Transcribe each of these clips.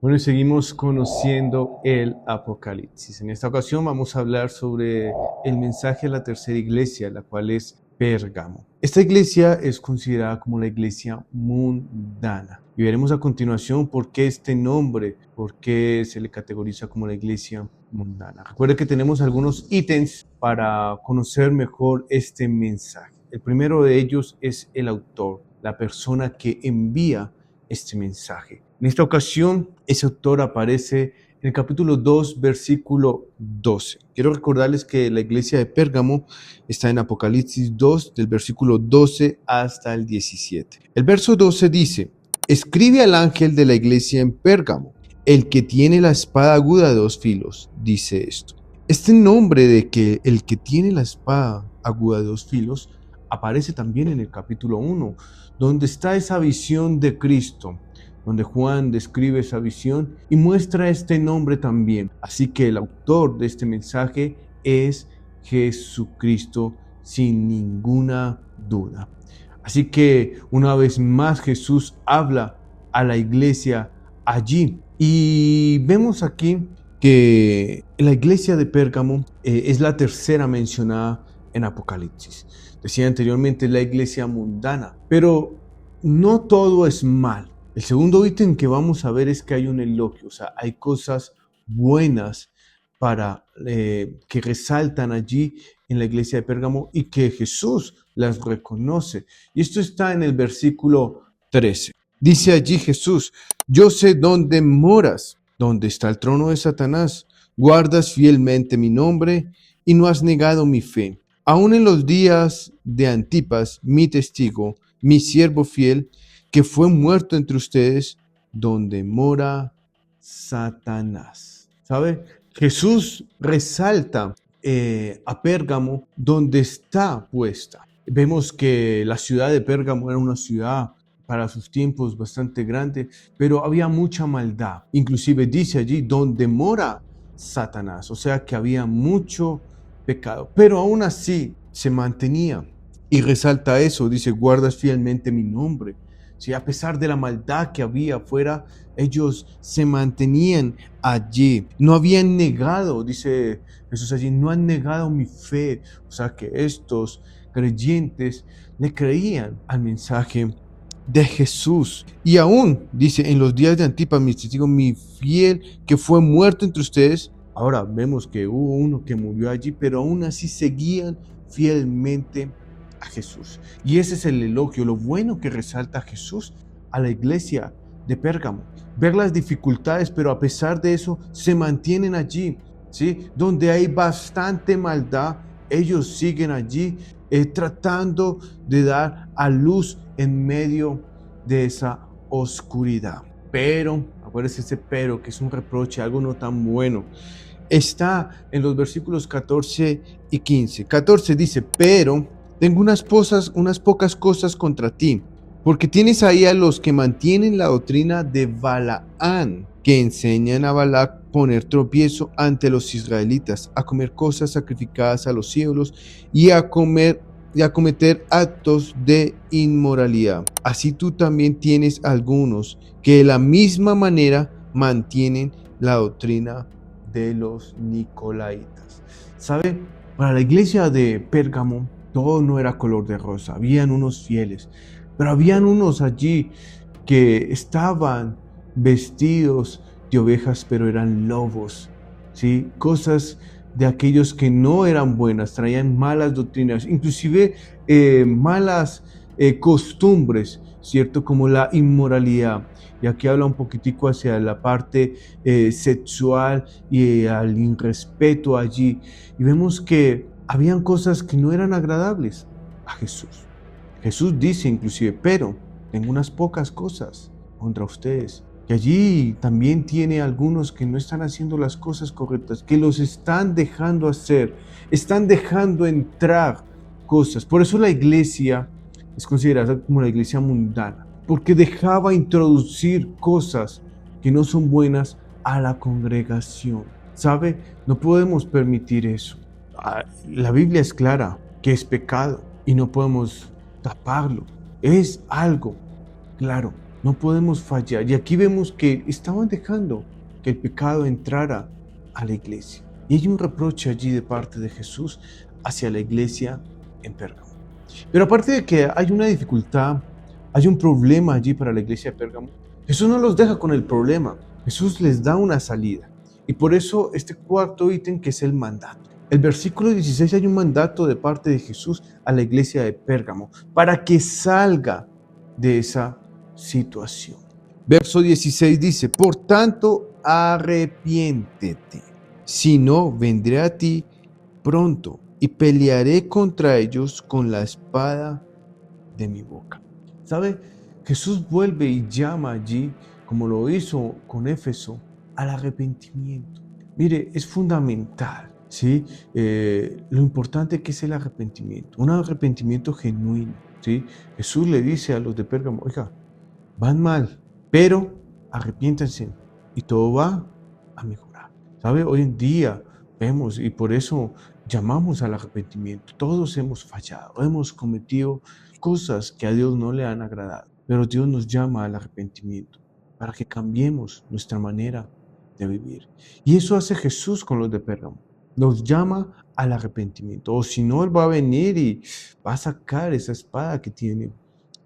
Bueno, y seguimos conociendo el Apocalipsis. En esta ocasión vamos a hablar sobre el mensaje a la tercera iglesia, la cual es Pérgamo. Esta iglesia es considerada como la iglesia mundana. Y veremos a continuación por qué este nombre, por qué se le categoriza como la iglesia mundana. Recuerde que tenemos algunos ítems para conocer mejor este mensaje. El primero de ellos es el autor, la persona que envía este mensaje. En esta ocasión, ese autor aparece en el capítulo 2, versículo 12. Quiero recordarles que la iglesia de Pérgamo está en Apocalipsis 2, del versículo 12 hasta el 17. El verso 12 dice: escribe al ángel de la iglesia en Pérgamo, el que tiene la espada aguda de dos filos, dice esto. Este nombre de que el que tiene la espada aguda de dos filos aparece también en el capítulo 1, donde está esa visión de Cristo, donde Juan describe esa visión y muestra este nombre también. Así que el autor de este mensaje es Jesucristo, sin ninguna duda. Así que una vez más Jesús habla a la iglesia allí. Y vemos aquí que la iglesia de Pérgamo es la tercera mencionada en Apocalipsis. Decía anteriormente la iglesia mundana, pero no todo es mal. El segundo ítem que vamos a ver es que hay un elogio, o sea, hay cosas buenas que resaltan allí en la iglesia de Pérgamo y que Jesús las reconoce. Y esto está en el versículo 13. Dice allí Jesús: yo sé dónde moras, donde está el trono de Satanás. Guardas fielmente mi nombre y no has negado mi fe. Aún en los días de Antipas, mi testigo, mi siervo fiel, que fue muerto entre ustedes, donde mora Satanás. ¿Sabe? Jesús resalta a Pérgamo donde está puesta. Vemos que la ciudad de Pérgamo era una ciudad para sus tiempos bastante grande, pero había mucha maldad. Inclusive dice allí donde mora Satanás, o sea que había mucho pecado, pero aún así se mantenía. Y resalta eso, dice: guardas fielmente mi nombre. Sí, a pesar de la maldad que había afuera, ellos se mantenían allí. No habían negado, dice Jesús allí, no han negado mi fe. O sea que estos creyentes le creían al mensaje de Jesús. Y aún, dice, en los días de Antipas, mi testigo, mi fiel, que fue muerto entre ustedes. Ahora vemos que hubo uno que murió allí, pero aún así seguían fielmente a Jesús. Y ese es el elogio, lo bueno que resalta Jesús a la iglesia de Pérgamo. Ver las dificultades, pero a pesar de eso se mantienen allí, ¿sí? Donde hay bastante maldad, ellos siguen allí tratando de dar a luz en medio de esa oscuridad. Pero, acuérdense ese pero, que es un reproche, algo no tan bueno. Está en los versículos 14 y 15. 14 dice: pero tengo unas pocas cosas contra ti, porque tienes ahí a los que mantienen la doctrina de Balaán, que enseñan a Balac poner tropiezo ante los israelitas, a comer cosas sacrificadas a los ídolos y a cometer actos de inmoralidad. Así tú también tienes algunos que de la misma manera mantienen la doctrina de los nicolaitas. ¿Sabe? Para la iglesia de Pérgamo todo no era color de rosa. Habían unos fieles, pero habían unos allí que estaban vestidos de ovejas, pero eran lobos, ¿sí? Cosas de aquellos que no eran buenas, traían malas doctrinas, inclusive malas costumbres, ¿cierto? Como la inmoralidad. Y aquí habla un poquitico hacia la parte sexual y al irrespeto allí. Y vemos que habían cosas que no eran agradables a Jesús. Jesús dice inclusive: pero tengo unas pocas cosas contra ustedes. Que allí también tiene algunos que no están haciendo las cosas correctas, que los están dejando hacer, están dejando entrar cosas. Por eso la iglesia es considerada como la iglesia mundana, porque dejaba introducir cosas que no son buenas a la congregación. ¿Sabe? No podemos permitir eso. La Biblia es clara que es pecado y no podemos taparlo. Es algo claro. No podemos fallar. Y aquí vemos que estaban dejando que el pecado entrara a la iglesia. Y hay un reproche allí de parte de Jesús hacia la iglesia en Pérgamo. Pero aparte de que hay una dificultad, hay un problema allí para la iglesia de Pérgamo, Jesús no los deja con el problema. Jesús les da una salida. Y por eso este cuarto ítem, que es el mandato. El versículo 16, hay un mandato de parte de Jesús a la iglesia de Pérgamo para que salga de esa situación. Verso 16 dice: por tanto, arrepiéntete, si no, vendré a ti pronto y pelearé contra ellos con la espada de mi boca. ¿Sabe? Jesús vuelve y llama allí, como lo hizo con Éfeso, al arrepentimiento. Mire, es fundamental, ¿sí? Lo importante que es el arrepentimiento, un arrepentimiento genuino, ¿sí? Jesús le dice a los de Pérgamo: oiga, van mal, pero arrepiéntanse y todo va a mejorar. ¿Sabe? Hoy en día vemos, y por eso llamamos al arrepentimiento. Todos hemos fallado, hemos cometido cosas que a Dios no le han agradado, pero Dios nos llama al arrepentimiento para que cambiemos nuestra manera de vivir. Y eso hace Jesús con los de Pérgamo. Nos llama al arrepentimiento. O si no, Él va a venir y va a sacar esa espada que tiene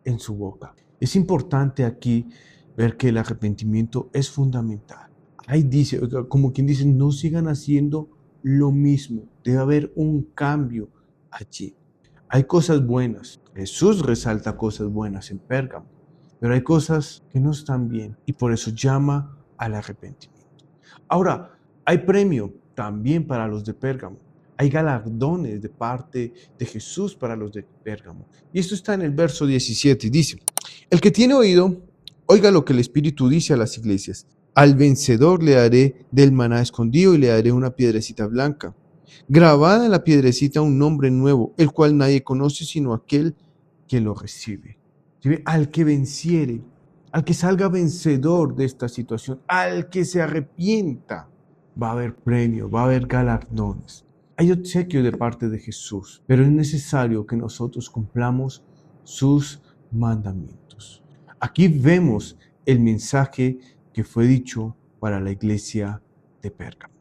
en su boca. Es importante aquí ver que el arrepentimiento es fundamental. Ahí dice, como quien dice, no sigan haciendo lo mismo. Debe haber un cambio allí. Hay cosas buenas. Jesús resalta cosas buenas en Pérgamo, pero hay cosas que no están bien y por eso llama al arrepentimiento. Ahora, hay premio también para los de Pérgamo. Hay galardones de parte de Jesús para los de Pérgamo. Y esto está en el verso 17. Dice: el que tiene oído, oiga lo que el Espíritu dice a las iglesias. Al vencedor le daré del maná escondido y le daré una piedrecita blanca, grabada en la piedrecita un nombre nuevo, el cual nadie conoce sino aquel que lo recibe. ¿Sí? Al que venciere, al que salga vencedor de esta situación, al que se arrepienta, va a haber premio, va a haber galardones. Hay obsequio de parte de Jesús, pero es necesario que nosotros cumplamos sus mandamientos. Aquí vemos el mensaje que fue dicho para la iglesia de Pérgamo.